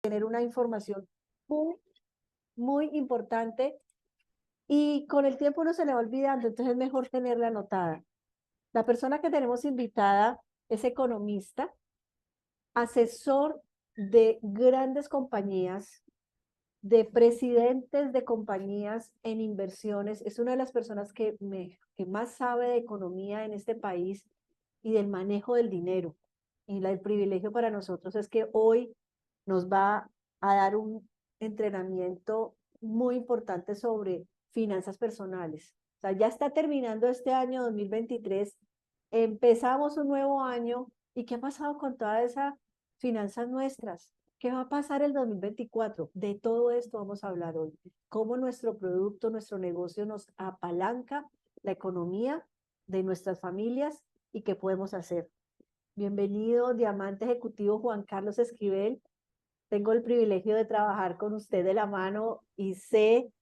tener una información muy, muy importante y con el tiempo uno se le va olvidando, entonces es mejor tenerla anotada. La persona que tenemos invitada es economista, asesor de grandes compañías, de presidentes de compañías en inversiones. Es una de las personas que más sabe de economía en este país y del manejo del dinero. Y el privilegio para nosotros es que hoy nos va a dar un entrenamiento muy importante sobre finanzas personales. O sea, ya está terminando este año 2023, empezamos un nuevo año y ¿qué ha pasado con todas esas finanzas nuestras? ¿Qué va a pasar el 2024? De todo esto vamos a hablar hoy. Cómo nuestro producto, nuestro negocio nos apalanca la economía de nuestras familias y qué podemos hacer. Bienvenido, diamante ejecutivo Juan Carlos Esquivel. Tengo el privilegio de trabajar con usted de la mano y sé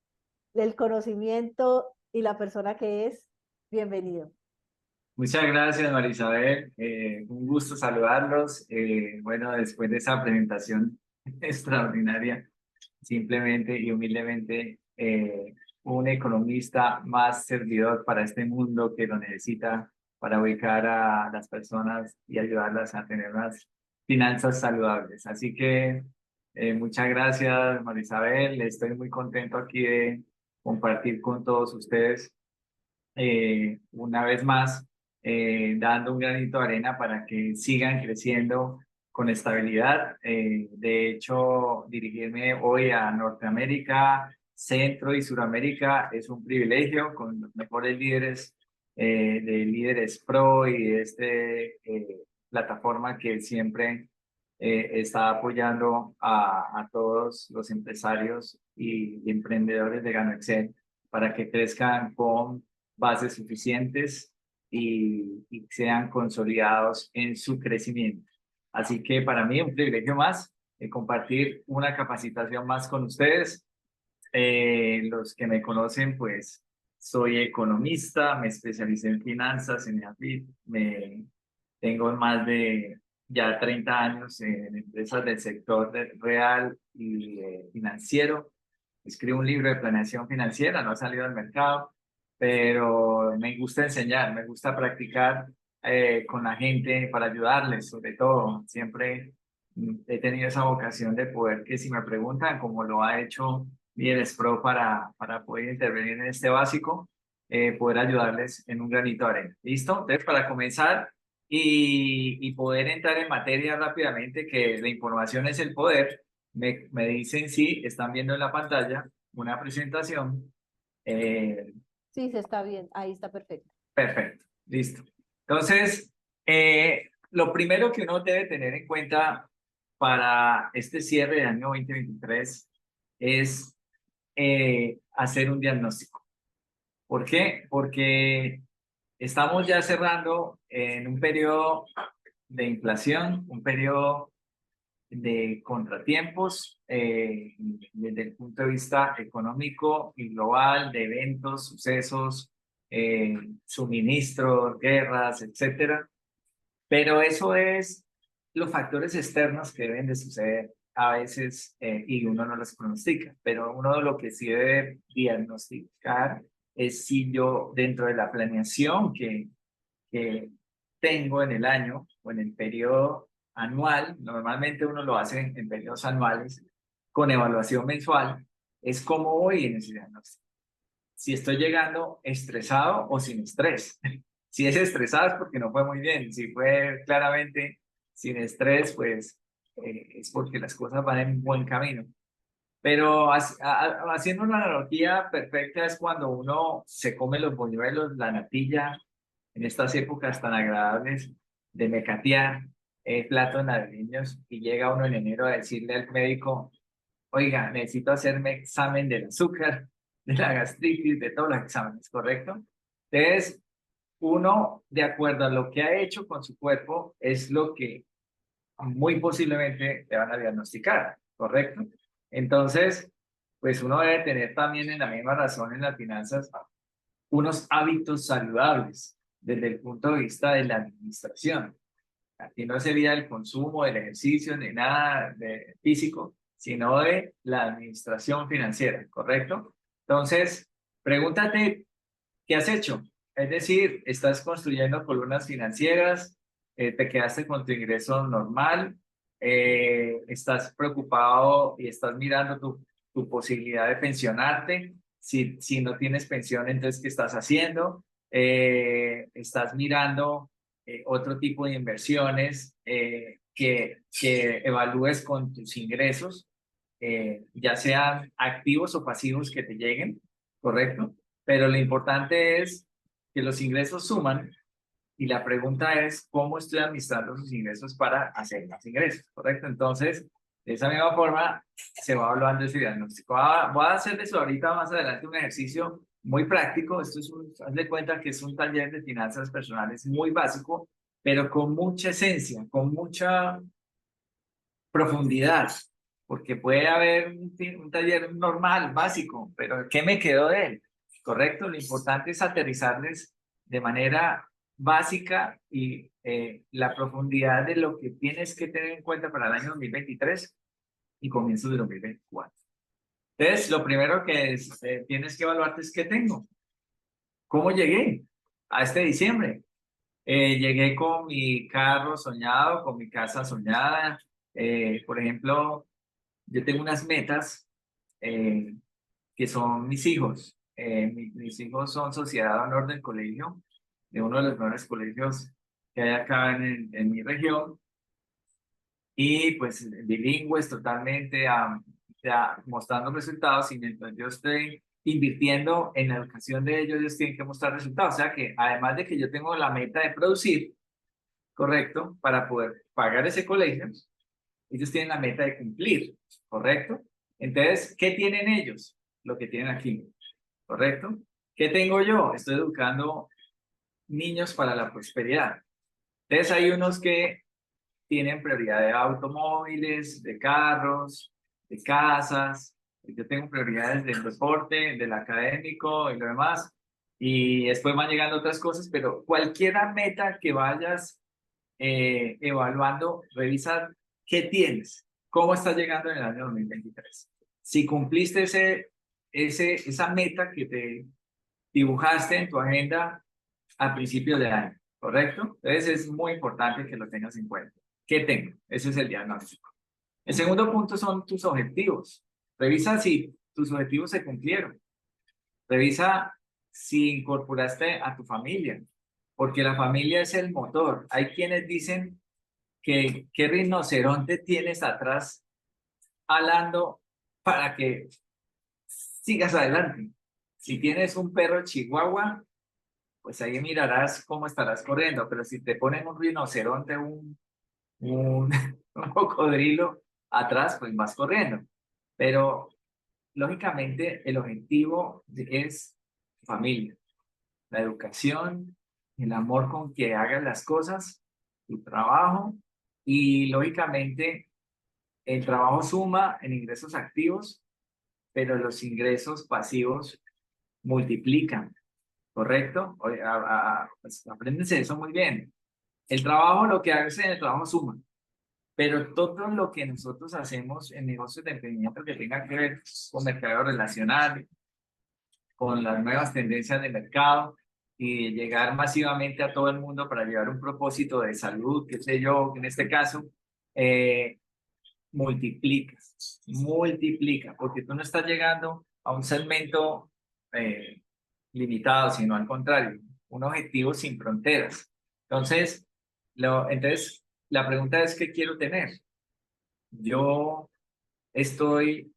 del conocimiento y la persona que es. Bienvenido. Muchas gracias, Marisabel. Un gusto saludarlos. Bueno, después de esa presentación extraordinaria, simplemente y humildemente, un economista más servidor para este mundo que lo necesita para ubicar a las personas y ayudarlas a tener unas finanzas saludables. Así que muchas gracias, Marisabel. Estoy muy contento aquí de compartir con todos ustedes una vez más, dando un granito de arena para que sigan creciendo con estabilidad. De hecho, dirigirme hoy a Norteamérica, Centro y Suramérica es un privilegio con los mejores líderes de Líderes Pro y de plataforma que siempre está apoyando a todos los empresarios y emprendedores de Gano Excel para que crezcan con bases suficientes y sean consolidados en su crecimiento. Así que para mí un privilegio más compartir una capacitación más con ustedes. Los que me conocen, pues soy economista, me especialicé en finanzas, en EAFIT, tengo más de ya 30 años en empresas del sector real y financiero. Escribo un libro de planeación financiera, no ha salido al mercado, pero me gusta enseñar, me gusta practicar con la gente para ayudarles, sobre todo. Siempre he tenido esa vocación de poder que si me preguntan, como lo ha hecho Líderes Pro para poder intervenir en este básico, poder ayudarles en un granito de arena. ¿Listo? Entonces, para comenzar y poder entrar en materia rápidamente, que la información es el poder, me dicen si están viendo en la pantalla una presentación. Eh, Sí, se está bien. Ahí está perfecto. Perfecto, listo. Entonces, lo primero que uno debe tener en cuenta para este cierre de año 2023 es hacer un diagnóstico. ¿Por qué? Porque estamos ya cerrando en un periodo de inflación, un periodo de contratiempos desde el punto de vista económico y global, de eventos, sucesos, suministros, guerras, etcétera. Pero eso es los factores externos que deben de suceder a veces y uno no los pronostica, pero uno lo que sí debe diagnosticar es si yo dentro de la planeación que tengo en el año o en el periodo anual, normalmente uno lo hace en periodos anuales, con evaluación mensual, es como voy en ese diagnóstico. Si estoy llegando estresado o sin estrés. Si es estresado es porque no fue muy bien. Si fue claramente sin estrés, pues es porque las cosas van en un buen camino. Pero haciendo una analogía perfecta es cuando uno se come los buñuelos, la natilla, en estas épocas tan agradables de mecatear platos navideños y llega uno en enero a decirle al médico, oiga, necesito hacerme examen del azúcar, de la gastritis, de todos los exámenes, ¿correcto? Entonces, uno, de acuerdo a lo que ha hecho con su cuerpo, es lo que muy posiblemente le van a diagnosticar, ¿correcto? Entonces, pues uno debe tener también en la misma razón en las finanzas unos hábitos saludables desde el punto de vista de la administración. Aquí no sería el consumo, del ejercicio, ni nada de físico, sino de la administración financiera, ¿correcto? Entonces, pregúntate, ¿qué has hecho? Es decir, ¿estás construyendo columnas financieras? ¿Te quedaste con tu ingreso normal? ¿Estás preocupado y estás mirando tu posibilidad de pensionarte? Si no tienes pensión, entonces, ¿qué estás haciendo? ¿Estás mirando otro tipo de inversiones que evalúes con tus ingresos, ya sean activos o pasivos que te lleguen, ¿correcto? Pero lo importante es que los ingresos suman y la pregunta es cómo estoy administrando esos ingresos para hacer más ingresos, ¿correcto? Entonces, de esa misma forma se va evaluando ese diagnóstico. Voy a hacer eso ahorita más adelante un ejercicio muy práctico. Esto es haz de cuenta que es un taller de finanzas personales muy básico, pero con mucha esencia, con mucha profundidad, porque puede haber un taller normal, básico, pero ¿qué me quedó de él? ¿Correcto? Lo importante es aterrizarles de manera básica y la profundidad de lo que tienes que tener en cuenta para el año 2023 y comienzo de 2024. Entonces, lo primero que tienes que evaluarte es qué tengo. ¿Cómo llegué a este diciembre? Llegué con mi carro soñado, con mi casa soñada. Por ejemplo, yo tengo unas metas eh, que son mis hijos. Mis hijos son Sociedad de Honor del colegio, de uno de los mejores colegios que hay acá en mi región. Y pues bilingües totalmente, ya mostrando resultados. Y mientras yo estoy invirtiendo en la educación de ellos, ellos tienen que mostrar resultados. O sea que además de que yo tengo la meta de producir, correcto, para poder pagar ese colegio, ellos tienen la meta de cumplir, ¿correcto? Entonces, ¿qué tienen ellos? Lo que tienen aquí, ¿correcto? ¿Qué tengo yo? Estoy educando niños para la prosperidad. Entonces, hay unos que tienen prioridad de automóviles, de carros, de casas. Yo tengo prioridades del deporte, del académico y lo demás. Y después van llegando otras cosas, pero cualquier meta que vayas evaluando, revisa qué tienes, cómo estás llegando en el año 2023. Si cumpliste esa meta que te dibujaste en tu agenda a principios de año, ¿correcto? Entonces es muy importante que lo tengas en cuenta. ¿Qué tengo? Ese es el diagnóstico. El segundo punto son tus objetivos. Revisa si tus objetivos se cumplieron. Revisa si incorporaste a tu familia, porque la familia es el motor. Hay quienes dicen que qué rinoceronte tienes atrás alando para que sigas adelante. Si tienes un perro chihuahua, pues ahí mirarás cómo estarás corriendo, pero si te ponen un rinoceronte, un, un cocodrilo atrás, pues vas corriendo. Pero lógicamente el objetivo es familia, la educación, el amor con que hagas las cosas, tu trabajo y lógicamente el trabajo suma en ingresos activos, pero los ingresos pasivos multiplican, ¿correcto? Pues, apréndense eso muy bien. El trabajo, lo que haces en el trabajo suma, pero todo lo que nosotros hacemos en negocios de emprendimiento que tenga que ver con mercado relacional, con las nuevas tendencias de mercado y llegar masivamente a todo el mundo para llevar un propósito de salud, qué sé yo, en este caso, eh, multiplica, porque tú no estás llegando a un segmento eh, limitado, sino al contrario, un objetivo sin fronteras. Entonces, entonces, la pregunta es, ¿qué quiero tener? Yo estoy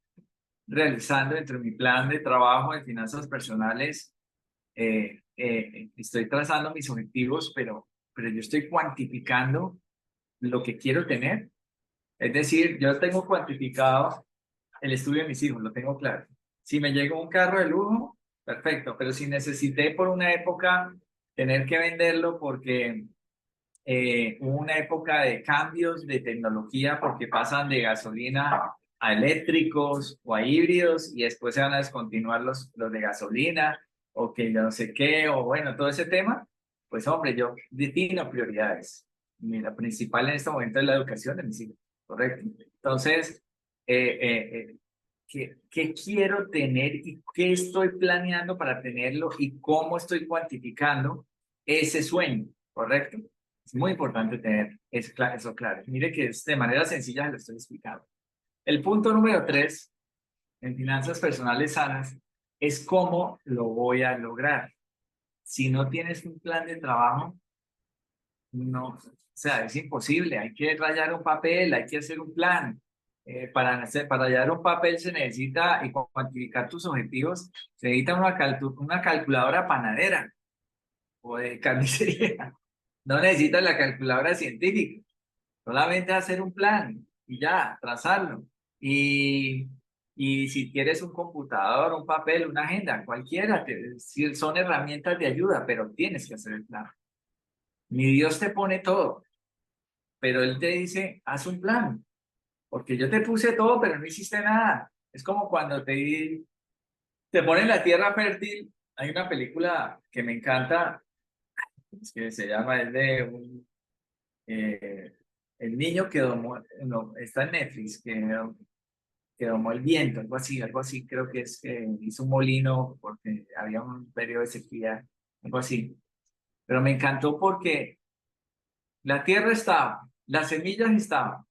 realizando dentro de mi plan de trabajo de finanzas personales, estoy trazando mis objetivos, pero yo estoy cuantificando lo que quiero tener. Es decir, yo tengo cuantificado el estudio de mis hijos, lo tengo claro. Si me llega un carro de lujo, perfecto, pero si necesité por una época tener que venderlo porque hubo una época de cambios de tecnología porque pasan de gasolina a eléctricos o a híbridos y después se van a descontinuar los de gasolina o que yo no sé qué, o bueno, todo ese tema, pues hombre, yo defino prioridades. La principal en este momento es la educación de mis hijos, correcto. Entonces, qué quiero tener y qué estoy planeando para tenerlo y cómo estoy cuantificando ese sueño, ¿correcto? Es muy importante tener eso claro. Mire que de manera sencilla se lo estoy explicando. El punto número 3 en finanzas personales sanas es cómo lo voy a lograr. Si no tienes un plan de trabajo, no, o sea, es imposible. Hay que rayar un papel, hay que hacer un plan. Para rayar un papel se necesita, y cuantificar tus objetivos, se necesita una calculadora panadera o de carnicería. No necesitas la calculadora científica. Solamente hacer un plan y ya, trazarlo. Y, y si quieres un computador, un papel, una agenda, cualquiera, si son herramientas de ayuda, pero tienes que hacer el plan. Ni Dios te pone todo, pero Él te dice, haz un plan, porque yo te puse todo, pero no hiciste nada. Es como cuando te ponen la tierra fértil. Hay una película que me encanta, es que se llama, es de eh, el niño que domó, no, está en Netflix, que domó el viento, algo así, creo que es que hizo un molino porque había un periodo de sequía, algo así. Pero me encantó porque la tierra estaba, las semillas estaban.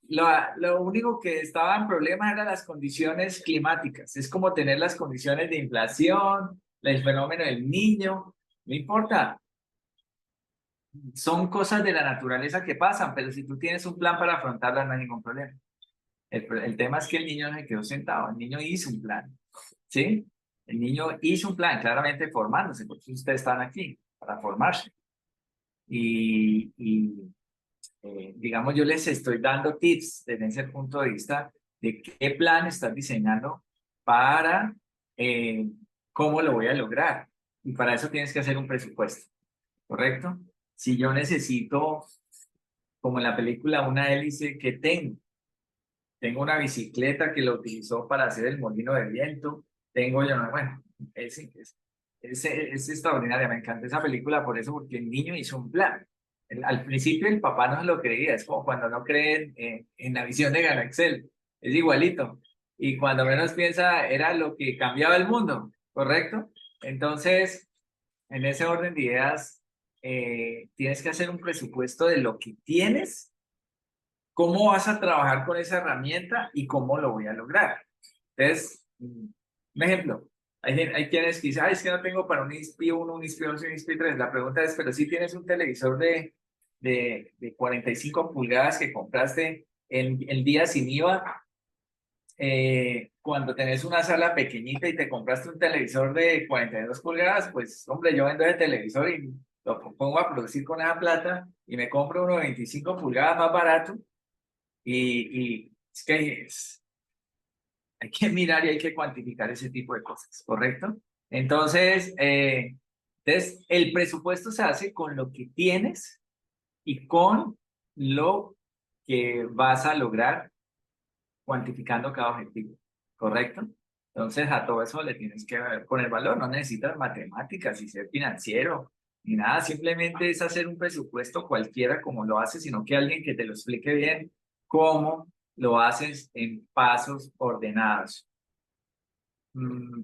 Lo único que estaba en problemas eran las condiciones climáticas. Es como tener las condiciones de inflación, el fenómeno del niño, no importa. Son cosas de la naturaleza que pasan, pero si tú tienes un plan para afrontarlas, no hay ningún problema. El tema es que el niño no se quedó sentado, el niño hizo un plan, ¿sí? El niño hizo un plan, claramente formándose, porque ustedes están aquí para formarse. Y digamos, yo les estoy dando tips desde ese punto de vista de qué plan estás diseñando para cómo lo voy a lograr. Y para eso tienes que hacer un presupuesto, ¿correcto? Si yo necesito, como en la película, una hélice que tengo una bicicleta que lo utilizó para hacer el molino de viento, tengo yo, bueno, es extraordinaria, me encanta esa película por eso, porque el niño hizo un plan. Al principio el papá no se lo creía, es como cuando no creen en la visión de Galaxel, es igualito. Y cuando menos piensa, era lo que cambiaba el mundo, ¿correcto? Entonces, en ese orden de ideas, tienes que hacer un presupuesto de lo que tienes, cómo vas a trabajar con esa herramienta y cómo lo voy a lograr. Entonces, un ejemplo, hay quienes que dicen, es que no tengo para un ISPI 1, un ISPI 11, un ISPI 3. La pregunta es, pero si tienes un televisor de 45 pulgadas que compraste el día sin IVA, cuando tenés una sala pequeñita y te compraste un televisor de 42 pulgadas, pues hombre, yo vendo ese televisor y lo pongo a producir con esa plata y me compro uno de 25 pulgadas más barato y es que hay que mirar y hay que cuantificar ese tipo de cosas, ¿correcto? Entonces, el presupuesto se hace con lo que tienes y con lo que vas a lograr cuantificando cada objetivo, ¿correcto? Entonces, a todo eso le tienes que poner valor, no necesitas matemáticas y ser financiero ni nada, simplemente es hacer un presupuesto cualquiera como lo haces, sino que alguien que te lo explique bien cómo lo haces en pasos ordenados. Mm,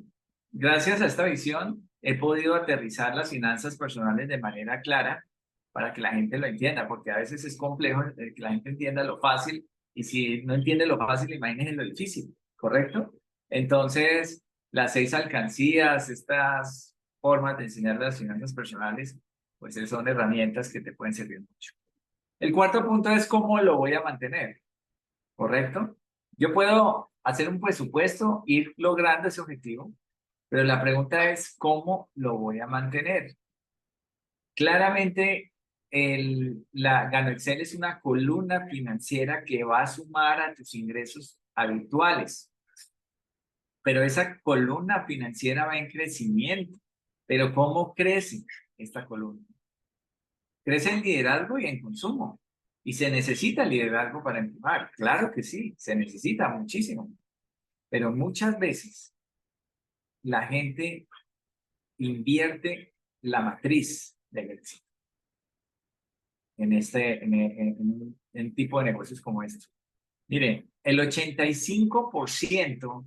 Gracias a esta visión, he podido aterrizar las finanzas personales de manera clara para que la gente lo entienda, porque a veces es complejo que la gente entienda lo fácil, y si no entiende lo fácil, imagínense lo difícil, ¿correcto? Entonces, las 6 alcancías, estas formas de enseñar las finanzas personales, pues son herramientas que te pueden servir mucho. El cuarto punto es cómo lo voy a mantener, ¿correcto? Yo puedo hacer un presupuesto, ir logrando ese objetivo, pero la pregunta es cómo lo voy a mantener. Claramente, Gano Excel es una columna financiera que va a sumar a tus ingresos habituales, pero esa columna financiera va en crecimiento. Pero ¿cómo crece esta columna? Crece en liderazgo y en consumo. Y se necesita liderazgo para empujar. Claro que sí, se necesita muchísimo. Pero muchas veces la gente invierte la matriz del éxito en un tipo de negocios como este. Miren, el 85%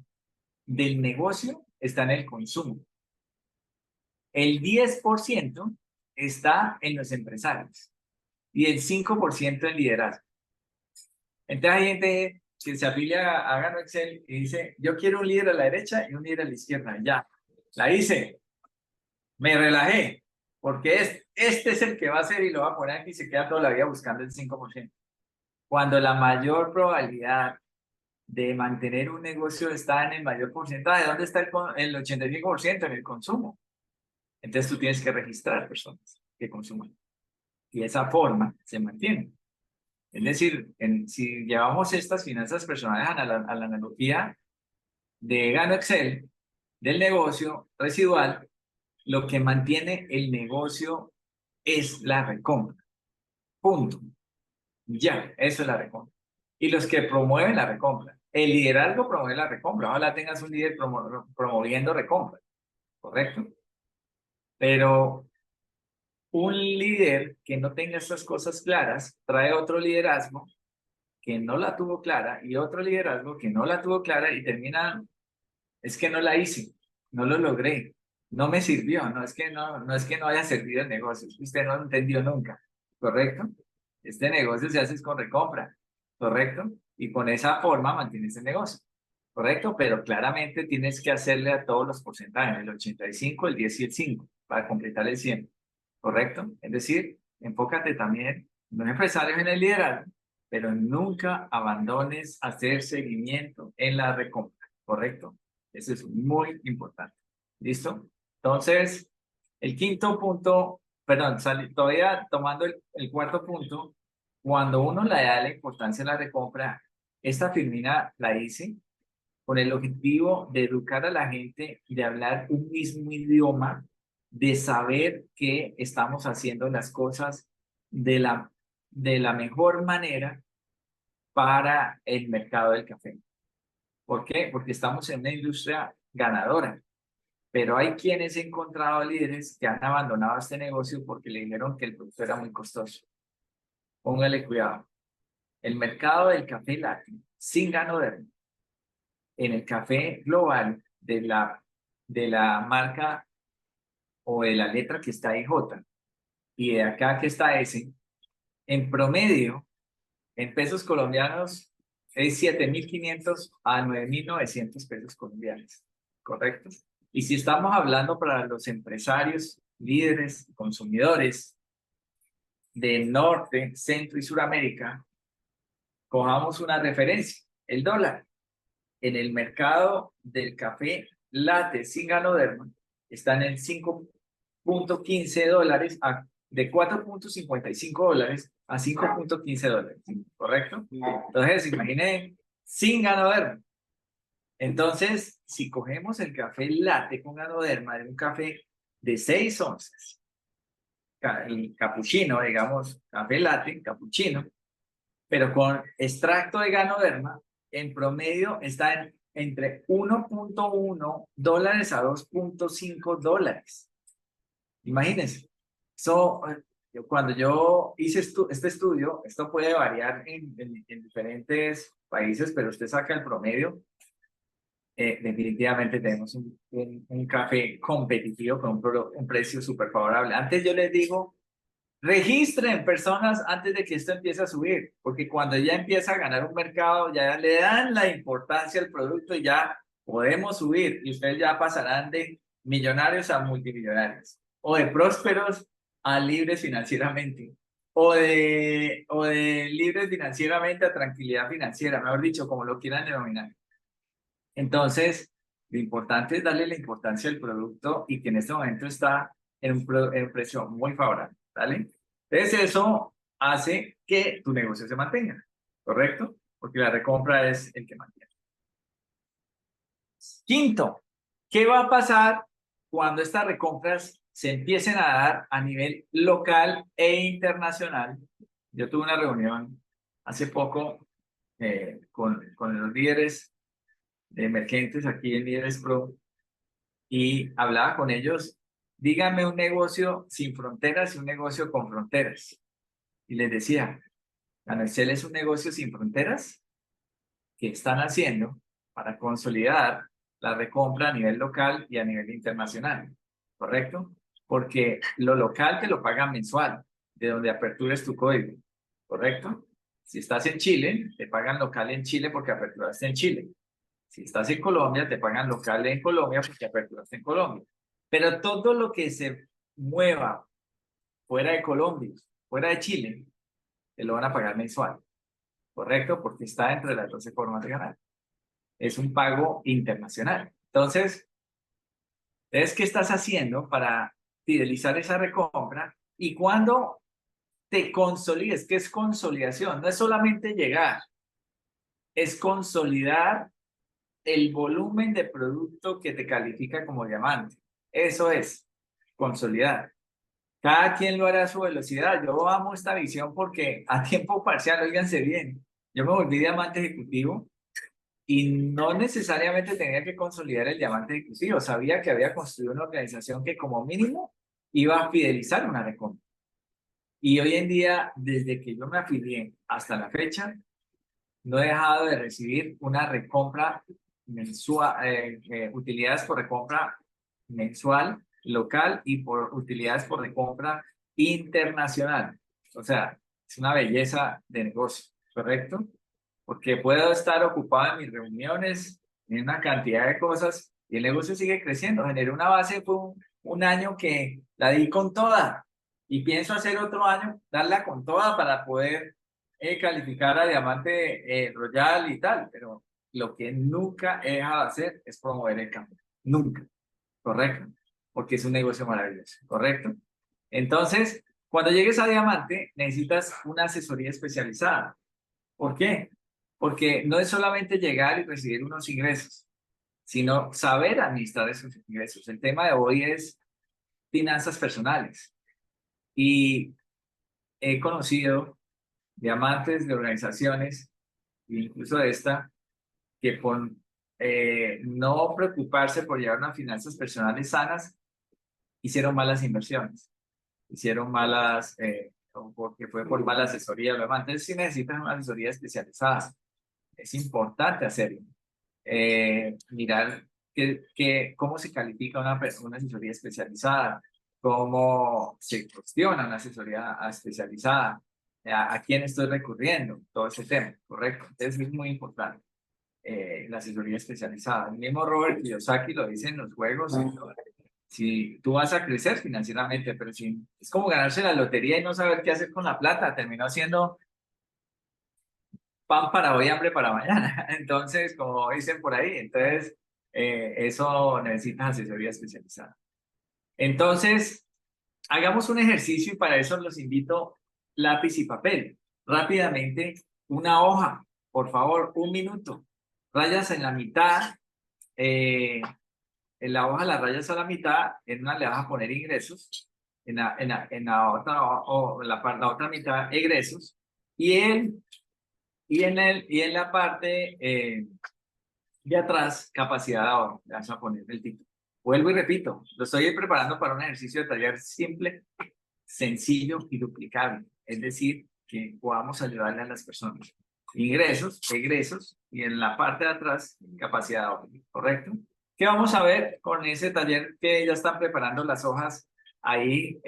del negocio está en el consumo. El 10% está en los empresarios y el 5% en liderazgo. Entonces hay gente que se afilia a Gano Excel y dice, yo quiero un líder a la derecha y un líder a la izquierda. Ya, la hice, me relajé, porque este es el que va a ser y lo va a poner aquí y se queda toda la vida buscando el 5%. Cuando la mayor probabilidad de mantener un negocio está en el mayor porcentaje. ¿Dónde está el 85%? En el consumo. Entonces tú tienes que registrar personas que consuman. Y de esa forma se mantiene. Es decir, si llevamos estas finanzas personales a la analogía de Gano Excel, del negocio residual, lo que mantiene el negocio es la recompra. Punto. Ya, eso es la recompra. Y los que promueven la recompra. El liderazgo promueve la recompra. Ojalá tengas un líder promoviendo recompra. ¿Correcto? Pero un líder que no tenga estas cosas claras trae otro liderazgo que no la tuvo clara y otro liderazgo que no la tuvo clara y termina, es que no la hice, no lo logré, no me sirvió, no es que no haya servido el negocio, es que usted no lo entendió nunca, ¿correcto? Este negocio se hace con recompra, ¿correcto? Y con esa forma mantienes el negocio, ¿correcto? Pero claramente tienes que hacerle a todos los porcentajes, el 85, el 10 y el 5, para completar el 100, ¿correcto? Es decir, enfócate también en los empresarios en el liderazgo, pero nunca abandones hacer seguimiento en la recompra, ¿correcto? Eso es muy importante. ¿Listo? Entonces, el quinto punto, perdón, todavía tomando el cuarto punto, cuando uno le da la importancia a la recompra, esta Firmina la hice con el objetivo de educar a la gente, de hablar un mismo idioma, de saber que estamos haciendo las cosas de la mejor manera para el mercado del café. ¿Por qué? Porque estamos en una industria ganadora, pero hay quienes he encontrado líderes que han abandonado este negocio porque le dijeron que el producto era muy costoso. Póngale cuidado. El mercado del café latte, sin ganoderma, en el café global de la marca o de la letra que está IJ y de acá que está S, en promedio, en pesos colombianos, es 7.500 a 9.900 pesos colombianos, ¿correcto? Y si estamos hablando para los empresarios, líderes, consumidores de Norte, Centro y Suramérica, cojamos una referencia, el dólar. En el mercado del café latte sin ganoderma está en el 5.15 dólares, de 4.55 dólares a 5.15 dólares, ¿correcto? Entonces, imaginen, sin ganoderma. Entonces, si cogemos el café latte con ganoderma, de un café de 6 onzas, el capuchino, digamos, café latte, capuchino, pero con extracto de ganoderma, en promedio está entre 1.1 dólares a 2.5 dólares. Imagínense. Cuando yo hice este estudio, esto puede variar en diferentes países, pero usted saca el promedio, definitivamente tenemos un café competitivo con un precio súper favorable. Antes yo les digo, registren personas antes de que esto empiece a subir, porque cuando ya empieza a ganar un mercado, ya le dan la importancia al producto y ya podemos subir y ustedes ya pasarán de millonarios a multimillonarios, o de prósperos a libres financieramente, o de libres financieramente a tranquilidad financiera, mejor dicho, como lo quieran denominar. Entonces, lo importante es darle la importancia al producto y que en este momento está en un precio muy favorable, ¿vale? Entonces, eso hace que tu negocio se mantenga, ¿correcto? Porque la recompra es el que mantiene. Quinto, ¿qué va a pasar cuando estas recompras se empiecen a dar a nivel local e internacional? Yo tuve una reunión hace poco con los líderes de emergentes aquí en Líderes Pro y hablaba con ellos, díganme un negocio sin fronteras y un negocio con fronteras. Y les decía, ¿Excel es un negocio sin fronteras? que están haciendo para consolidar la recompra a nivel local y a nivel internacional, ¿correcto? Porque lo local te lo pagan mensual, de donde apertures tu código, ¿correcto? Si estás en Chile, te pagan local en Chile porque aperturaste en Chile. Si estás en Colombia, te pagan local en Colombia porque aperturaste en Colombia. Pero todo lo que se mueva fuera de Colombia, fuera de Chile, te lo van a pagar mensual, ¿correcto? Porque está dentro de las 12 formas de ganar. Es un pago internacional. Entonces, ¿qué estás haciendo para fidelizar esa recompra? Y cuando te consolides, ¿qué es consolidación? No es solamente llegar, es consolidar el volumen de producto que te califica como diamante. Eso es consolidar. Cada quien lo hará a su velocidad. Yo amo esta visión porque a tiempo parcial, óiganse bien, yo me volví diamante ejecutivo y no necesariamente tenía que consolidar el diamante ejecutivo. Sabía que había construido una organización que como mínimo iba a fidelizar una recompra. Y hoy en día, desde que yo me afilié hasta la fecha, no he dejado de recibir una recompra mensual, utilidades por recompra mensual, local y por utilidades por recompra internacional. O sea, es una belleza de negocio, ¿correcto? Porque puedo estar ocupado en mis reuniones, en una cantidad de cosas y el negocio sigue creciendo. Generé una base, fue un año que la di con toda y pienso hacer otro año, darla con toda para poder calificar a diamante royal y tal, pero lo que nunca he dejado de hacer es promover el cambio. Nunca, ¿correcto? Porque es un negocio maravilloso, ¿correcto? Entonces, cuando llegues a diamante, necesitas una asesoría especializada. ¿Por qué? Porque no es solamente llegar y recibir unos ingresos, sino saber administrar esos ingresos. El tema de hoy es finanzas personales. Y he conocido diamantes de organizaciones, incluso de esta, que por no preocuparse por llevar unas finanzas personales sanas, hicieron malas inversiones, hicieron malas, o porque fue por mala asesoría. Lo demás. Entonces, sí necesitas una asesoría especializada. Es importante hacerlo. Mirar cómo se califica una asesoría especializada, cómo se cuestiona una asesoría especializada, a quién estoy recurriendo, todo ese tema, ¿correcto? Entonces es muy importante la asesoría especializada. El mismo Robert Kiyosaki lo dice en los juegos. Si tú vas a crecer financieramente, pero si es como ganarse la lotería y no saber qué hacer con la plata, terminó siendo pan para hoy, hambre para mañana. Entonces, como dicen por ahí, entonces eso necesitas asesoría especializada. Entonces, hagamos un ejercicio y para eso los invito lápiz y papel. Rápidamente, una hoja, por favor, 1 minuto. Rayas en la mitad, en la hoja las rayas a la mitad, en una le vas a poner ingresos, en la otra, la otra mitad egresos, y en la parte de atrás, capacidad de ahorro. Le vas a poner el título. Vuelvo y repito, lo estoy preparando para un ejercicio de taller simple, sencillo y duplicable. Es decir, que podamos ayudarle a las personas. Ingresos, egresos y en la parte de atrás, capacidad de ahorro. ¿Correcto? ¿Qué vamos a ver con ese taller que ya están preparando las hojas? Ahí,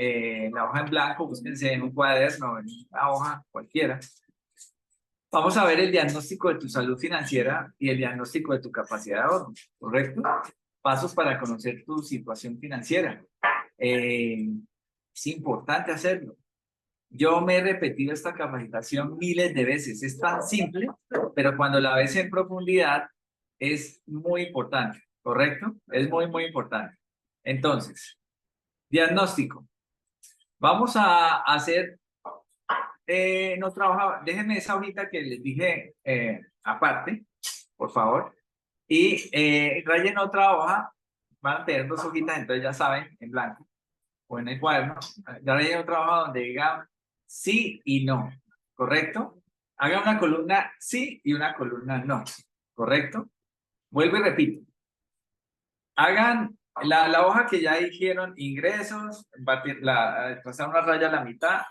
la hoja en blanco, búsquense en un cuaderno, en una hoja cualquiera. Vamos a ver el diagnóstico de tu salud financiera y el diagnóstico de tu capacidad de ahorro, ¿correcto? Pasos para conocer tu situación financiera. Es importante hacerlo. Yo me he repetido esta capacitación miles de veces. Es tan simple, pero cuando la ves en profundidad es muy importante, ¿correcto? Es muy, muy importante. Entonces, diagnóstico. Vamos a hacer no trabaja, déjenme esa hojita que les dije aparte, por favor, y rayen otra hoja, van a tener 2 hojitas, entonces ya saben, en blanco o en el cuaderno, ya rayen otra hoja donde diga sí y no, ¿correcto? Haga una columna sí y una columna no, ¿correcto? Vuelvo y repito, hagan la hoja que ya dijeron ingresos, pasar una raya a la mitad,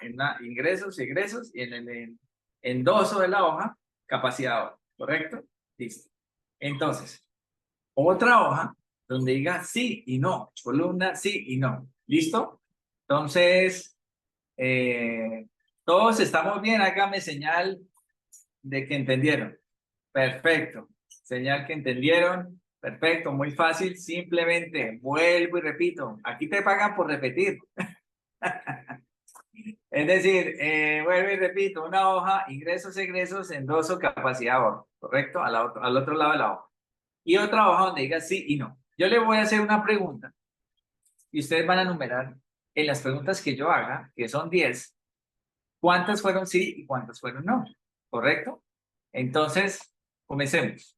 ingresos, egresos, y en el endoso de la hoja, capacidad de ahorro, ¿correcto? Listo. Entonces, otra hoja donde diga sí y no, columna sí y no. ¿Listo? Entonces, todos estamos bien, hágame señal de que entendieron. Perfecto. Señal que entendieron. Perfecto, muy fácil. Simplemente vuelvo y repito. Aquí te pagan por repetir. Es decir, vuelvo y repito, una hoja, ingresos, egresos, endoso, capacidad, ahorro. ¿Correcto? Al otro lado de la hoja. Y otra hoja donde diga sí y no. Yo le voy a hacer una pregunta y ustedes van a numerar en las preguntas que yo haga, que son 10, cuántas fueron sí y cuántas fueron no. ¿Correcto? Entonces, comencemos.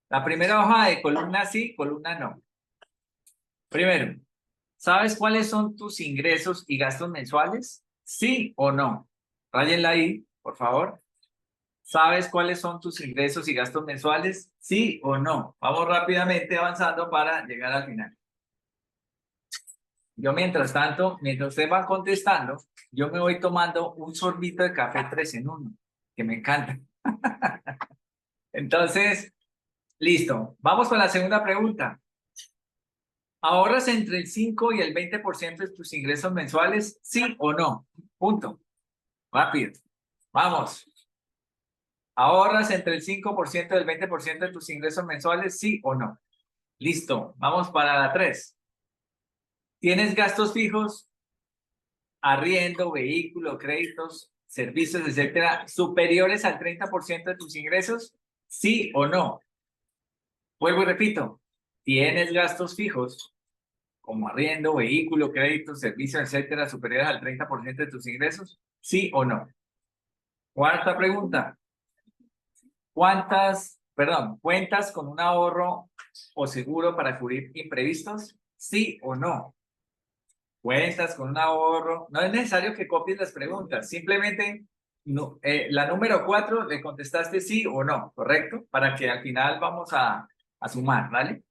La primera hoja de columna sí, columna no. Primero, ¿sabes cuáles son tus ingresos y gastos mensuales? ¿Sí o no? Ráyenla ahí, por favor. ¿Sabes cuáles son tus ingresos y gastos mensuales? ¿Sí o no? Vamos rápidamente avanzando para llegar al final. Yo, mientras tanto, mientras ustedes van contestando, yo me voy tomando un sorbito de café 3 en 1, que me encanta. Entonces, listo. Vamos con la segunda pregunta. ¿Ahorras entre el 5 y el 20% de tus ingresos mensuales? ¿Sí o no? Punto. Rápido. Vamos. ¿Ahorras entre el 5% y el 20% de tus ingresos mensuales? ¿Sí o no? Listo. Vamos para la 3. ¿Tienes gastos fijos? Arriendo, vehículo, créditos, servicios, etcétera, superiores al 30% de tus ingresos? ¿Sí o no? Vuelvo y repito. ¿Tienes gastos fijos? Como arriendo, vehículo, crédito, servicio, etcétera, superiores al 30% de tus ingresos? ¿Sí o no? Cuarta pregunta. ¿Cuentas con un ahorro o seguro para cubrir imprevistos? ¿Sí o no? ¿Cuentas con un ahorro? No es necesario que copies las preguntas, simplemente la número 4 le contestaste sí o no, ¿correcto? Para que al final vamos a sumar, ¿vale?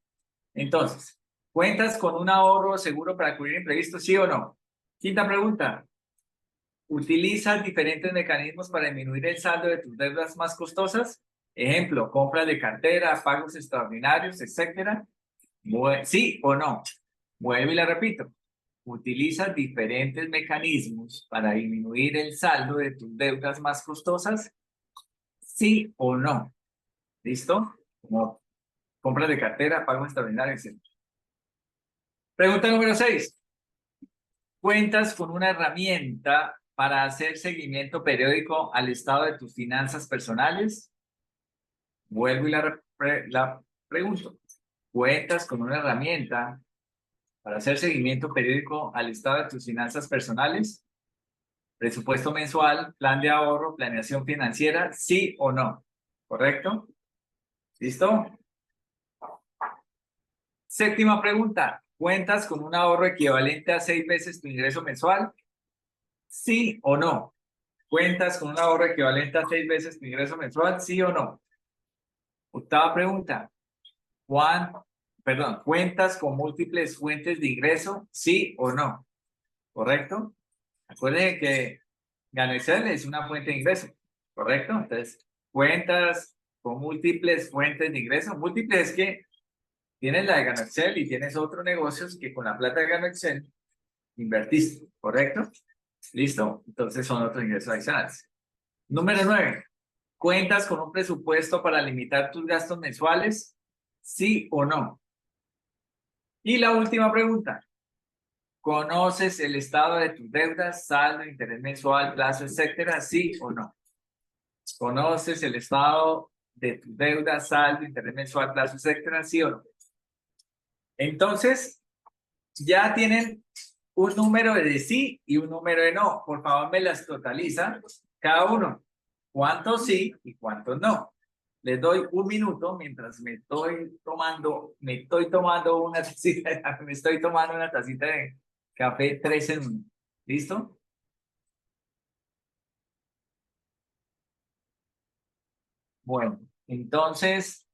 Entonces, ¿cuentas con un ahorro seguro para cubrir imprevistos, sí o no? Quinta pregunta. ¿Utilizas diferentes mecanismos para disminuir el saldo de tus deudas más costosas? Ejemplo, compras de cartera, pagos extraordinarios, etcétera. ¿Sí o no? Vuelvo y la repito. ¿Utilizas diferentes mecanismos para disminuir el saldo de tus deudas más costosas? ¿Sí o no? ¿Listo? Como compras de cartera, pagos extraordinarios, etcétera. Pregunta número 6. ¿Cuentas con una herramienta para hacer seguimiento periódico al estado de tus finanzas personales? Vuelvo y la pregunto. ¿Cuentas con una herramienta para hacer seguimiento periódico al estado de tus finanzas personales? Presupuesto mensual, plan de ahorro, planeación financiera, ¿sí o no? ¿Correcto? ¿Listo? Séptima pregunta. ¿Cuentas con un ahorro equivalente a 6 veces tu ingreso mensual? ¿Sí o no? ¿Cuentas con un ahorro equivalente a 6 veces tu ingreso mensual? ¿Sí o no? Octava pregunta. ¿Cuentas con múltiples fuentes de ingreso? ¿Sí o no? ¿Correcto? Acuérdense que Excel es una fuente de ingreso, ¿correcto? Entonces, cuentas con múltiples fuentes de ingreso. Múltiples es que tienes la de Excel y tienes otros negocios que con la plata de Excel invertiste, ¿correcto? ¿Listo? Entonces son otros ingresos adicionales. Número 9. ¿Cuentas con un presupuesto para limitar tus gastos mensuales? ¿Sí o no? Y la última pregunta. ¿Conoces el estado de tus deudas, saldo, interés mensual, plazo, etcétera? ¿Sí o no? ¿Conoces el estado de tus deudas, saldo, interés mensual, plazo, etcétera? ¿Sí o no? Entonces, ya tienen un número de sí y un número de no. Por favor, me las totalizan cada uno. ¿Cuántos sí y cuántos no? Les doy un minuto mientras me estoy tomando una tacita, me estoy tomando una tacita de café 3 en 1. ¿Listo? Bueno, entonces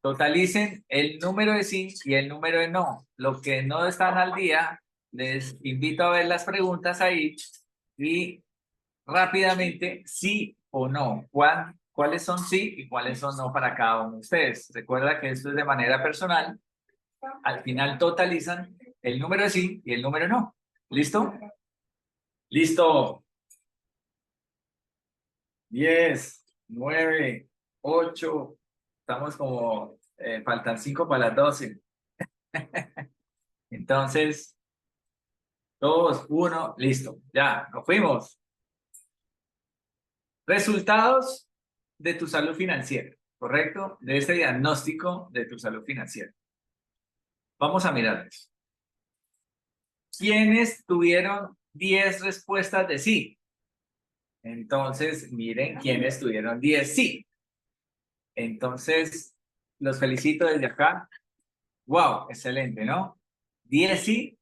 totalicen el número de sí y el número de no. Los que no están al día, les invito a ver las preguntas ahí y rápidamente, sí o no. cuáles son sí y cuáles son no para cada uno de ustedes. Recuerda que esto es de manera personal. Al final totalizan el número de sí y el número no. ¿Listo? Listo. 10, 9, 8. Estamos como, faltan 5 para las 12. Entonces, 2, 1, listo. Ya, nos fuimos. Resultados de tu salud financiera, ¿correcto? De este diagnóstico de tu salud financiera. Vamos a mirarlos. ¿Quiénes tuvieron 10 respuestas de sí? Entonces, miren quiénes tuvieron 10 sí. Entonces, los felicito desde acá. Wow, excelente, ¿no? 10 sí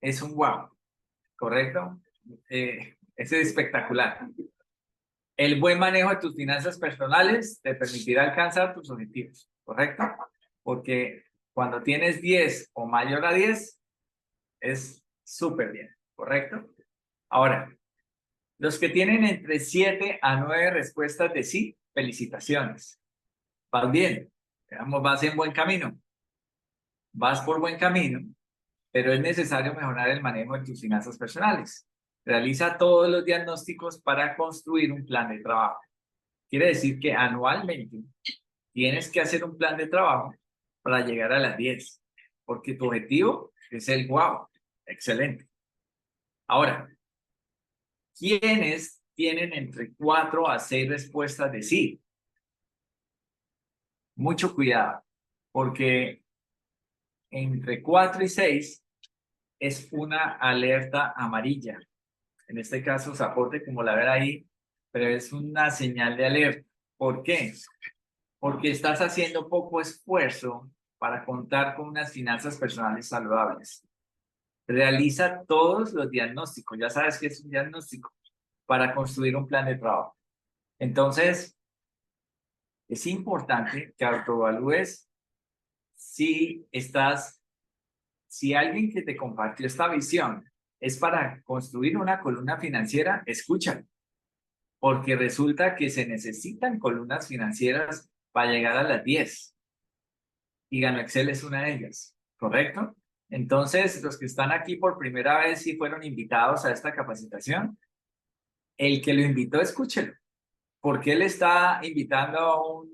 es un wow, ¿correcto? Eso es espectacular. El buen manejo de tus finanzas personales te permitirá alcanzar tus objetivos, ¿correcto? Porque cuando tienes 10 o mayor a 10, es súper bien, ¿correcto? Ahora, los que tienen entre 7 a 9 respuestas de sí, felicitaciones. Vas bien, digamos, vas en buen camino. Vas por buen camino, pero es necesario mejorar el manejo de tus finanzas personales. Realiza todos los diagnósticos para construir un plan de trabajo. Quiere decir que anualmente tienes que hacer un plan de trabajo para llegar a las 10, porque tu objetivo es el wow. Excelente. Ahora, ¿quiénes tienen entre 4 a 6 respuestas de sí? Mucho cuidado, porque entre 4 y 6 es una alerta amarilla. En este caso, zapote, como la ven ahí, pero es una señal de alerta. ¿Por qué? Porque estás haciendo poco esfuerzo para contar con unas finanzas personales saludables. Realiza todos los diagnósticos, ya sabes que es un diagnóstico, para construir un plan de trabajo. Entonces, es importante que autoevalúes si estás, si alguien que te compartió esta visión es para construir una columna financiera, escúchalo, porque resulta que se necesitan columnas financieras para llegar a las 10 y Gano Excel es una de ellas, ¿correcto? Entonces, los que están aquí por primera vez y fueron invitados a esta capacitación, el que lo invitó, escúchelo, porque él está invitando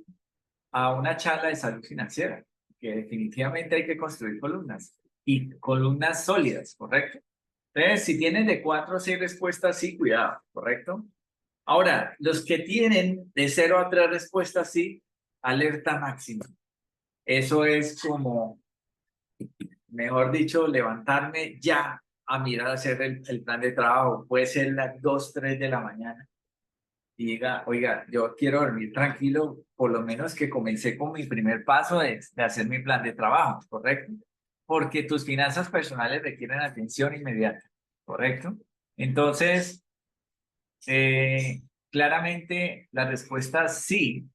a una charla de salud financiera, que definitivamente hay que construir columnas y columnas sólidas, ¿correcto? Entonces, si tienen de 4 o 6 respuestas, sí, cuidado, ¿correcto? Ahora, los que tienen de 0 a 3 respuestas, sí, alerta máxima. Eso es como, mejor dicho, levantarme ya a mirar a hacer el plan de trabajo. Puede ser las 2, 3 de la mañana. Y diga, oiga, yo quiero dormir tranquilo, por lo menos que comencé con mi primer paso de hacer mi plan de trabajo, ¿correcto? Porque tus finanzas personales requieren atención inmediata, ¿correcto? Entonces, eh, claramente las respuestas sí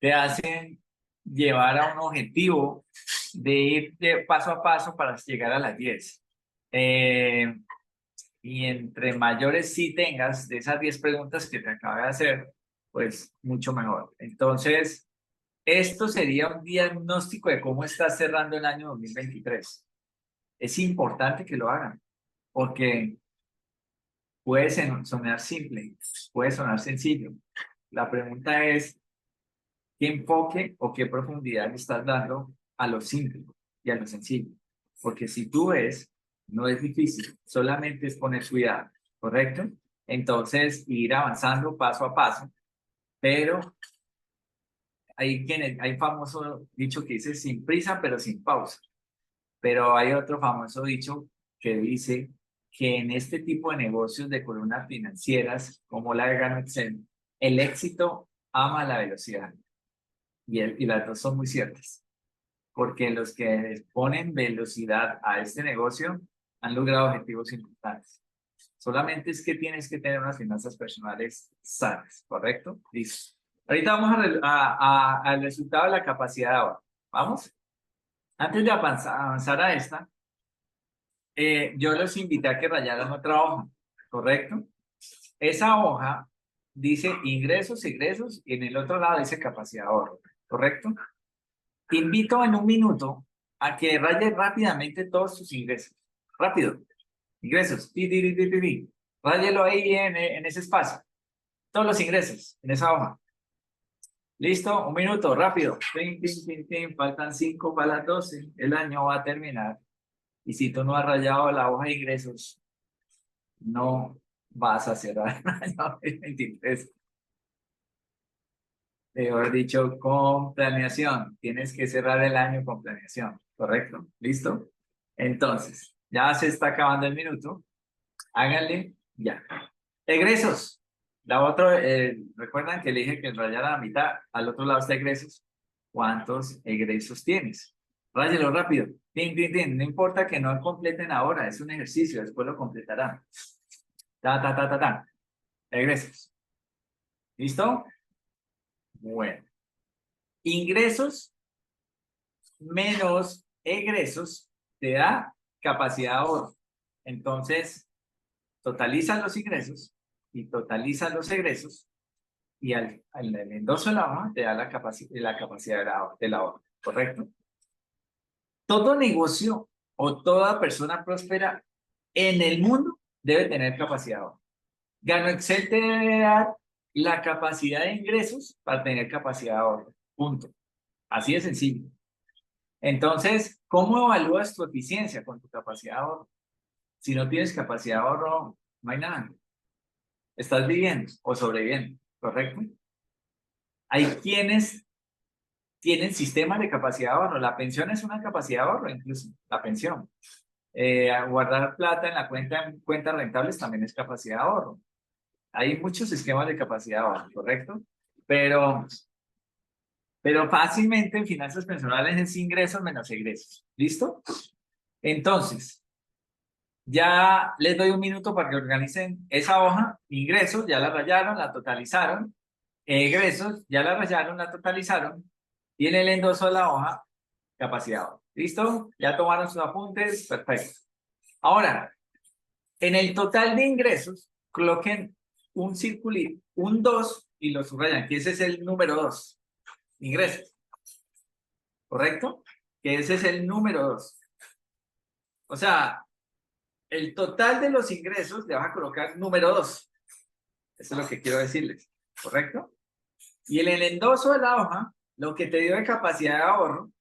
te hacen llevar a un objetivo de ir de paso a paso para llegar a las 10. Y entre mayores sí tengas de esas 10 preguntas que te acabé de hacer, pues mucho mejor. Entonces, esto sería un diagnóstico de cómo estás cerrando el año 2023. Es importante que lo hagan, porque puede sonar simple, puede sonar sencillo. La pregunta es, ¿qué enfoque o qué profundidad le estás dando a lo simple y a lo sencillo? Porque si tú ves, no es difícil, solamente es poner cuidado, ¿correcto? Entonces, ir avanzando paso a paso, pero hay famoso dicho que dice sin prisa, pero sin pausa. Pero hay otro famoso dicho que dice que en este tipo de negocios de columnas financieras, como la de Gano Excel, el éxito ama la velocidad. Y las dos son muy ciertas, porque los que ponen velocidad a este negocio han logrado objetivos importantes. Solamente es que tienes que tener unas finanzas personales sanas, ¿correcto? Listo. Ahorita vamos al resultado de la capacidad de ahorro. ¿Vamos? Antes de avanzar a esta, yo los invité a que rayaran otra hoja, ¿correcto? Esa hoja dice ingresos, egresos, y en el otro lado dice capacidad de ahorro, ¿correcto? Te invito en un minuto a que rayes rápidamente todos tus ingresos. Rápido. Ingresos. Ti, ti, ti, ti, ti, ti. Ráyelo ahí en ese espacio. Todos los ingresos en esa hoja. ¿Listo? Un minuto, rápido. Tin, tin, tin, tin. Faltan 5 para las 12. El año va a terminar. Y si tú no has rayado la hoja de ingresos, no vas a cerrar el año 2023. Mejor dicho, con planeación. Tienes que cerrar el año con planeación, ¿correcto? ¿Listo? Entonces, ya se está acabando el minuto. Háganle ya. Egresos. La otra, recuerdan que le dije que rayara la mitad. Al otro lado está egresos. ¿Cuántos egresos tienes? Ráyelo rápido. Tin, tin, tin. No importa que no completen ahora. Es un ejercicio. Después lo completarán. Ta, ta, ta, ta, ta. Egresos. ¿Listo? Bueno. Ingresos menos egresos te da capacidad de ahorro. Entonces, totalizan los ingresos y totalizan los egresos y al endoso de la hoja te da la capacidad del ahorro, ¿correcto? Todo negocio o toda persona próspera en el mundo debe tener capacidad de ahorro. Gano Excel te debe dar la capacidad de ingresos para tener capacidad de ahorro. Punto. Así de sencillo. Entonces, ¿cómo evalúas tu eficiencia con tu capacidad de ahorro? Si no tienes capacidad de ahorro, no hay nada. Estás viviendo o sobreviviendo, ¿correcto? Hay quienes tienen sistemas de capacidad de ahorro. La pensión es una capacidad de ahorro, incluso la pensión. Guardar plata en la en cuentas rentables también es capacidad de ahorro. Hay muchos esquemas de capacidad de ahorro, ¿correcto? Pero, pero fácilmente en finanzas personales es ingresos menos egresos. ¿Listo? Entonces, ya les doy un minuto para que organicen esa hoja. Ingresos, ya la rayaron, la totalizaron. Egresos, ya la rayaron, la totalizaron. Y en el endoso de la hoja, capacidad. ¿Listo? Ya tomaron sus apuntes. Perfecto. Ahora, en el total de ingresos, coloquen un circulito, un 2 y lo subrayan, que ese es el número 2. Ingresos. ¿Correcto? Que ese es el número 2. O sea, el total de los ingresos le vas a colocar número 2. Eso es lo que quiero decirles. ¿Correcto? Y en el endoso de la hoja, lo que te dio de capacidad de ahorro,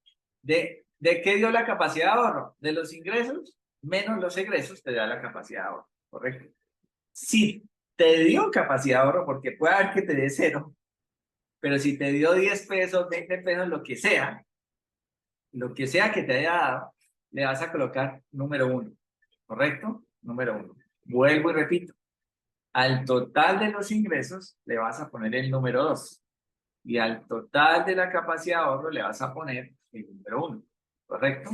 ¿de qué dio la capacidad de ahorro? De los ingresos menos los egresos te da la capacidad de ahorro. ¿Correcto? Si te dio capacidad de ahorro, porque puede haber que te dé 0, pero si te dio 10 pesos, 20 pesos, lo que sea que te haya dado, le vas a colocar número 1. ¿Correcto? Número 1. Vuelvo y repito. Al total de los ingresos le vas a poner el número 2. Y al total de la capacidad de ahorro le vas a poner el número 1. ¿Correcto?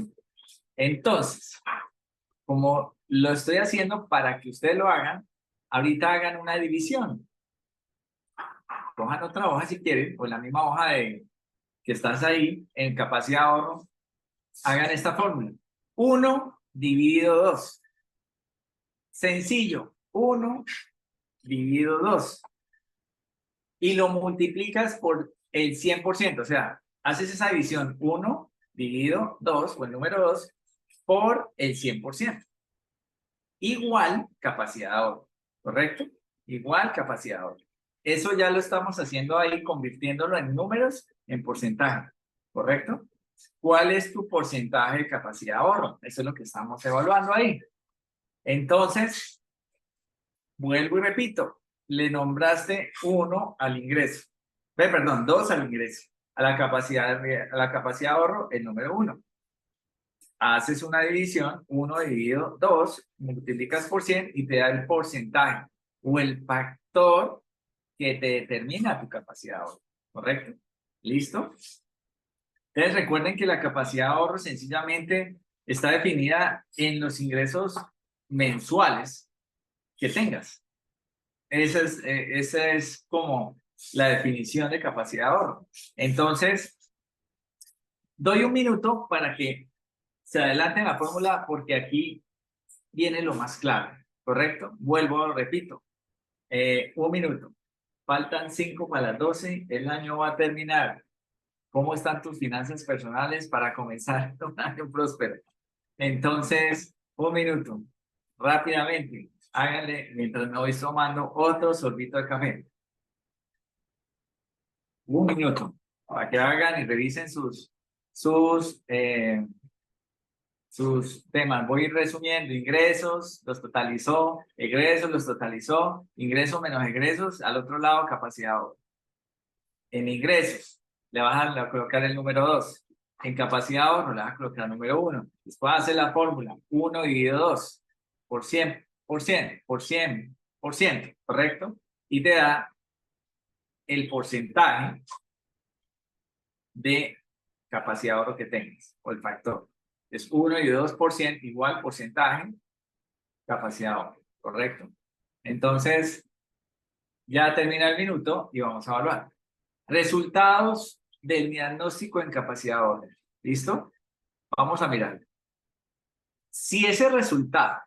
Entonces, como lo estoy haciendo para que ustedes lo hagan, ahorita hagan una división. Cojan otra hoja si quieren, o la misma hoja que estás ahí en capacidad de ahorro, hagan esta fórmula. 1 dividido 2. Sencillo. 1 dividido 2. Y lo multiplicas por el 100%. O sea, haces esa división 1 dividido 2, o el número 2, por el 100%. Igual capacidad de ahorro. ¿Correcto? Igual capacidad de ahorro. Eso ya lo estamos haciendo ahí, convirtiéndolo en números, en porcentaje. ¿Correcto? ¿Cuál es tu porcentaje de capacidad de ahorro? Eso es lo que estamos evaluando ahí. Entonces, vuelvo y repito, le nombraste 1 al ingreso. Perdón, 2 al ingreso. A la capacidad de ahorro, el número 1. Haces una división, 1 dividido 2, multiplicas por 100 y te da el porcentaje o el factor que te determina tu capacidad de ahorro. ¿Correcto? ¿Listo? Entonces recuerden que la capacidad de ahorro sencillamente está definida en los ingresos mensuales que tengas. Esa es como la definición de capacidad de ahorro. Entonces, doy un minuto para que se adelante la fórmula porque aquí viene lo más clave, ¿correcto? Vuelvo, repito, un minuto. Faltan 5 para las 12. El año va a terminar. ¿Cómo están tus finanzas personales para comenzar un año próspero? Entonces, un minuto. Rápidamente. Háganle mientras me voy tomando otro sorbito de café. Un minuto. Para que hagan y revisen sus, eh, sus temas. Voy a ir resumiendo. Ingresos, los totalizó. Egresos, los totalizó. Ingresos menos egresos. Al otro lado, capacidad. En ingresos, le vas a colocar el número 2. En capacidad de ahorro, le vas a colocar el número 1. Después hacer la fórmula. 1 dividido 2 por 100, por 100, por 100, por 100, ¿correcto? Y te da el porcentaje de capacidad de ahorro que tengas, o el factor. Es 1 y 2% igual porcentaje, capacidad de ahorro, ¿correcto? Entonces, ya termina el minuto y vamos a evaluar. Resultados del diagnóstico en capacidad de ahorro. ¿Listo? Vamos a mirar. Si ese resultado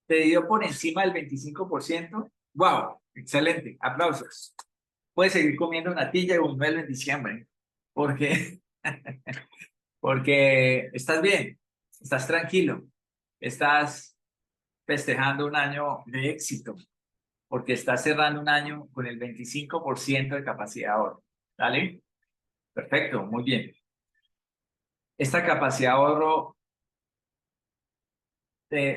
te dio por encima del 25%, ¡wow! Excelente, aplausos. Puedes seguir comiendo natilla y buñuelo en diciembre, porque, porque estás bien, estás tranquilo, estás festejando un año de éxito, porque estás cerrando un año con el 25% de capacidad de ahorro. ¿Dale? Perfecto, muy bien. Esta capacidad de ahorro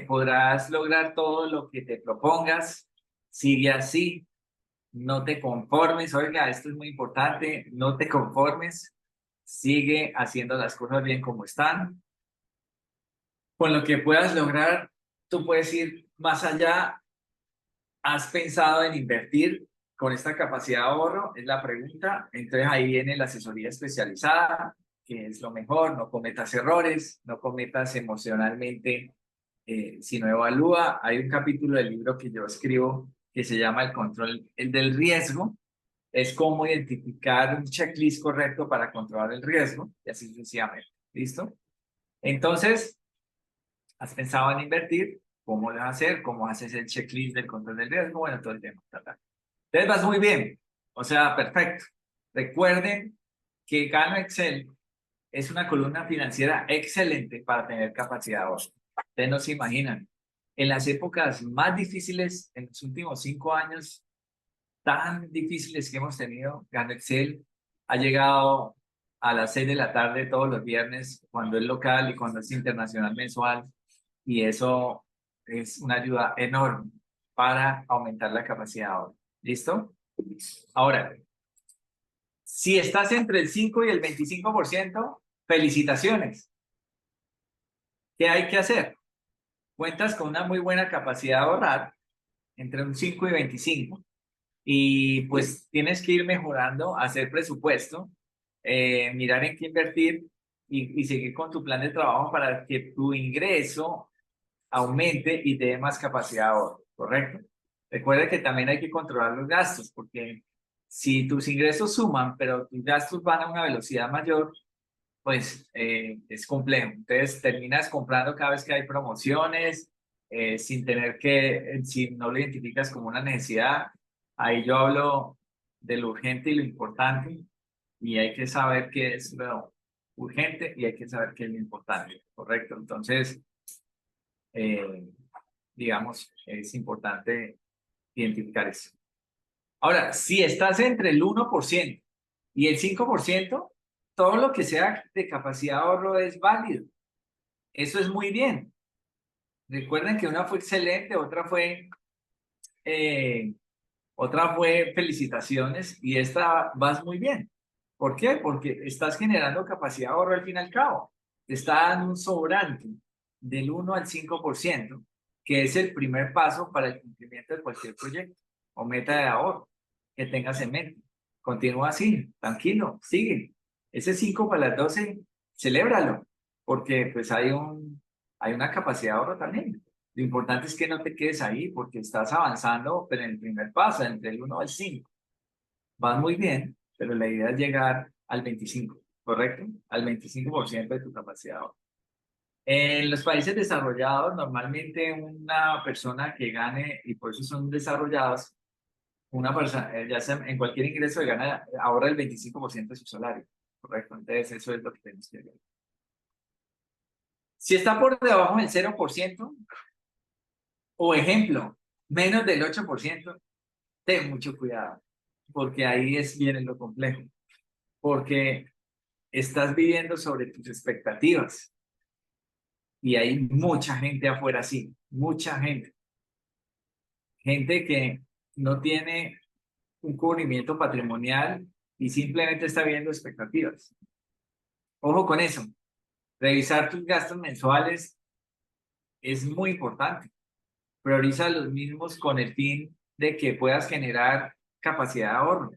podrás lograr todo lo que te propongas. Sigue así, no te conformes. Oiga, esto es muy importante, no te conformes. Sigue haciendo las cosas bien como están. Con lo que puedas lograr, tú puedes ir más allá. ¿Has pensado en invertir con esta capacidad de ahorro? Es la pregunta. Entonces ahí viene la asesoría especializada, que es lo mejor. No cometas errores, no cometas emocionalmente, sino evalúa. Hay un capítulo del libro que yo escribo que se llama El control del riesgo. Es cómo identificar un checklist correcto para controlar el riesgo y así sucesivamente. ¿Listo? Entonces, ¿has pensado en invertir? ¿Cómo lo vas a hacer? ¿Cómo haces el checklist del control del riesgo? Bueno, todo el tema. Entonces vas muy bien. O sea, perfecto. Recuerden que Gano Excel es una columna financiera excelente para tener capacidad de ahorro. Ustedes no se imaginan. En las épocas más difíciles, en los últimos 5 años, tan difíciles que hemos tenido, Gano Excel ha llegado a las 6 de la tarde todos los viernes, cuando es local y cuando es internacional mensual, y eso es una ayuda enorme para aumentar la capacidad de ahorro. ¿Listo? Ahora, si estás entre el 5 y el 25%, felicitaciones. ¿Qué hay que hacer? Cuentas con una muy buena capacidad de ahorrar, entre un 5 y 25, y pues tienes que ir mejorando, hacer presupuesto, mirar en qué invertir y seguir con tu plan de trabajo para que tu ingreso aumente y te dé más capacidad de ahorro, ¿correcto? Recuerda que también hay que controlar los gastos, porque si tus ingresos suman, pero tus gastos van a una velocidad mayor, pues es complejo. Entonces terminas comprando cada vez que hay promociones, sin tener que, si no lo identificas como una necesidad. Ahí yo hablo de lo urgente y lo importante, y hay que saber qué es lo urgente y hay que saber qué es lo importante, ¿correcto? Entonces, eh, digamos, es importante identificar eso. Ahora, si estás entre el 1% y el 5%, todo lo que sea de capacidad de ahorro es válido. Eso es muy bien. Recuerden que una fue excelente, eh, otra fue felicitaciones y esta vas muy bien. ¿Por qué? Porque estás generando capacidad de ahorro al fin y al cabo. Te está dando un sobrante del 1 al 5%, que es el primer paso para el cumplimiento de cualquier proyecto o meta de ahorro que tengas en mente. Continúa así, tranquilo, sigue. Ese 5 para las 12, celébralo, porque pues hay una capacidad de ahorro también. Lo importante es que no te quedes ahí porque estás avanzando, pero en el primer paso, entre el 1 al 5. Vas muy bien, pero la idea es llegar al 25, ¿correcto? Al 25% de tu capacidad de ahorro. En los países desarrollados, normalmente una persona que gane, y por eso son desarrollados, Una persona, ya sea en cualquier ingreso, gana, ahorra el 25% de su salario, ¿correcto? Entonces, eso es lo que tenemos que ver. Si está por debajo del 0%, o ejemplo, menos del 8%, ten mucho cuidado, porque ahí viene lo complejo, porque estás viviendo sobre tus expectativas y hay mucha gente afuera así, mucha gente que no tiene un cubrimiento patrimonial y simplemente está viendo expectativas. Ojo con eso, revisar tus gastos mensuales es muy importante. Prioriza los mismos con el fin de que puedas generar capacidad de ahorro.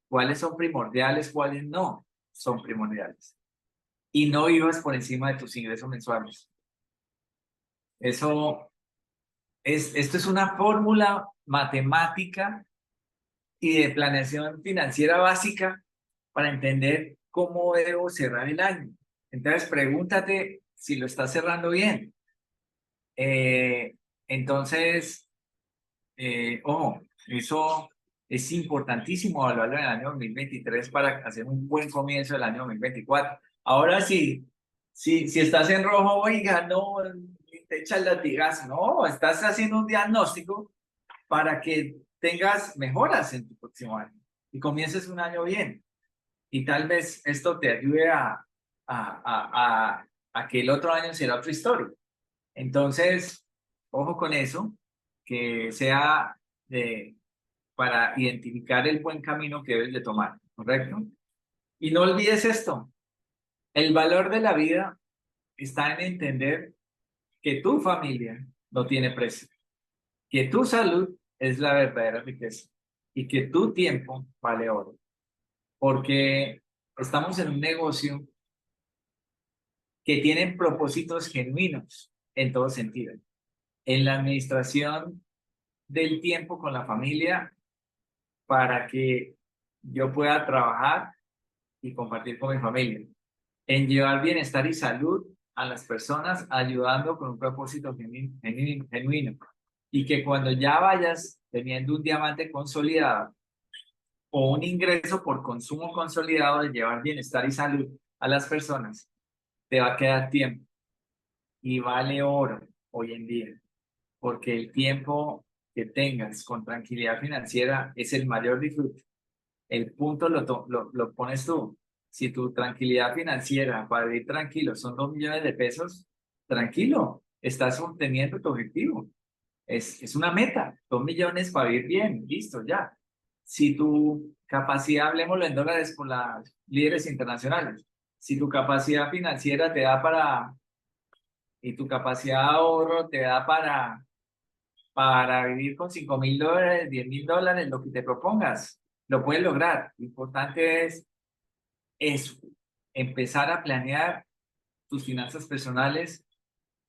¿Cuáles son primordiales, cuáles no son primordiales? Y no vivas por encima de tus ingresos mensuales. Esto es una fórmula matemática y de planeación financiera básica para entender cómo debo cerrar el año. Entonces, pregúntate si lo estás cerrando bien. Eh, entonces, ojo, eso es importantísimo evaluarlo en el año 2023 para hacer un buen comienzo del año 2024. Ahora sí, si estás en rojo, oiga, no, te echa el latigazo, no, estás haciendo un diagnóstico para que tengas mejoras en tu próximo año y comiences un año bien. Y tal vez esto te ayude a que el otro año será otra historia. Entonces, ojo con eso, que sea de, para identificar el buen camino que debes de tomar, ¿correcto? Y no olvides esto, el valor de la vida está en entender que tu familia no tiene precio, que tu salud es la verdadera riqueza y que tu tiempo vale oro, porque estamos en un negocio que tiene propósitos genuinos en todo sentido. En la administración del tiempo con la familia para que yo pueda trabajar y compartir con mi familia. En llevar bienestar y salud a las personas, ayudando con un propósito genuino. Y que cuando ya vayas teniendo un diamante consolidado o un ingreso por consumo consolidado de llevar bienestar y salud a las personas, te va a quedar tiempo y vale oro hoy en día, porque el tiempo que tengas con tranquilidad financiera es el mayor disfrute. El punto lo pones tú. Si tu tranquilidad financiera para vivir tranquilo son 2 millones de pesos, tranquilo, estás obteniendo tu objetivo. Es una meta, 2 millones para vivir bien, listo, ya. Si tu capacidad, hablemoslo en dólares con las líderes internacionales, si tu capacidad financiera te da y tu capacidad de ahorro te da para vivir con $5,000, $10,000, lo que te propongas, lo puedes lograr. Lo importante es eso, empezar a planear tus finanzas personales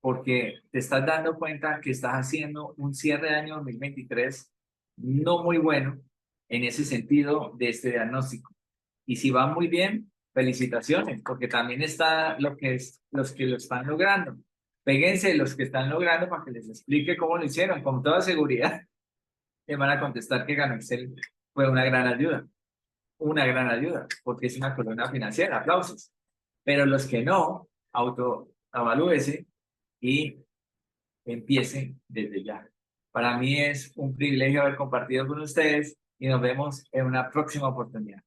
porque te estás dando cuenta que estás haciendo un cierre de año 2023 no muy bueno en ese sentido de este diagnóstico. Y si va muy bien, felicitaciones, porque también está los que lo están logrando. Péguense los que están logrando para que les explique cómo lo hicieron. Con toda seguridad, te van a contestar que Ganó Excel fue una gran ayuda, porque es una columna financiera, aplausos. Pero los que no, autoevalúese y empiecen desde ya. Para mí es un privilegio haber compartido con ustedes y nos vemos en una próxima oportunidad.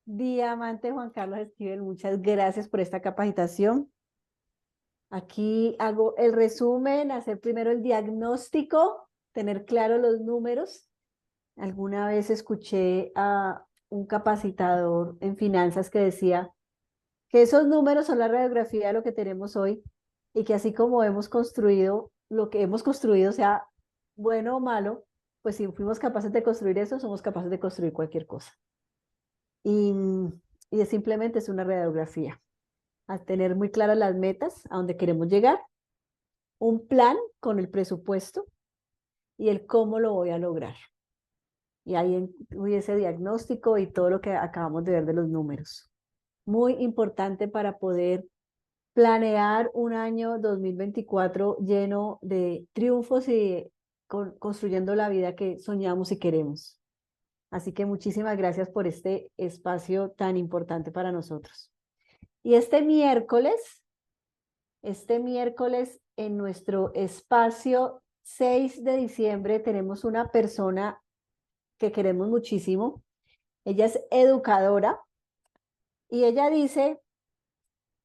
Diamante Juan Carlos Esquivel, muchas gracias por esta capacitación. Aquí hago el resumen, hacer primero el diagnóstico, tener claro los números. Alguna vez escuché a un capacitador en finanzas que decía que esos números son la radiografía de lo que tenemos hoy y que así como hemos construido lo que hemos construido, sea bueno o malo, pues si fuimos capaces de construir eso, somos capaces de construir cualquier cosa. Y, simplemente es una radiografía. A tener muy claras las metas, a dónde queremos llegar, un plan con el presupuesto y el cómo lo voy a lograr. Y ahí ese diagnóstico y todo lo que acabamos de ver de los números. Muy importante para poder planear un año 2024 lleno de triunfos y construyendo la vida que soñamos y queremos. Así que muchísimas gracias por este espacio tan importante para nosotros. Y este miércoles en nuestro espacio 6 de diciembre tenemos una persona que queremos muchísimo. Ella es educadora y ella dice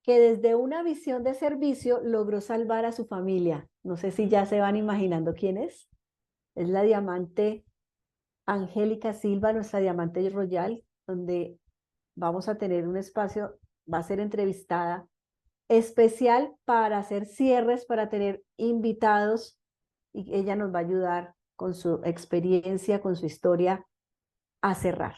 que desde una visión de servicio logró salvar a su familia. No sé si ya se van imaginando quién es. Es la diamante Angélica Silva, nuestra diamante royal, donde vamos a tener un espacio, va a ser entrevistada especial para hacer cierres, para tener invitados, y ella nos va a ayudar con su experiencia, con su historia, a cerrar.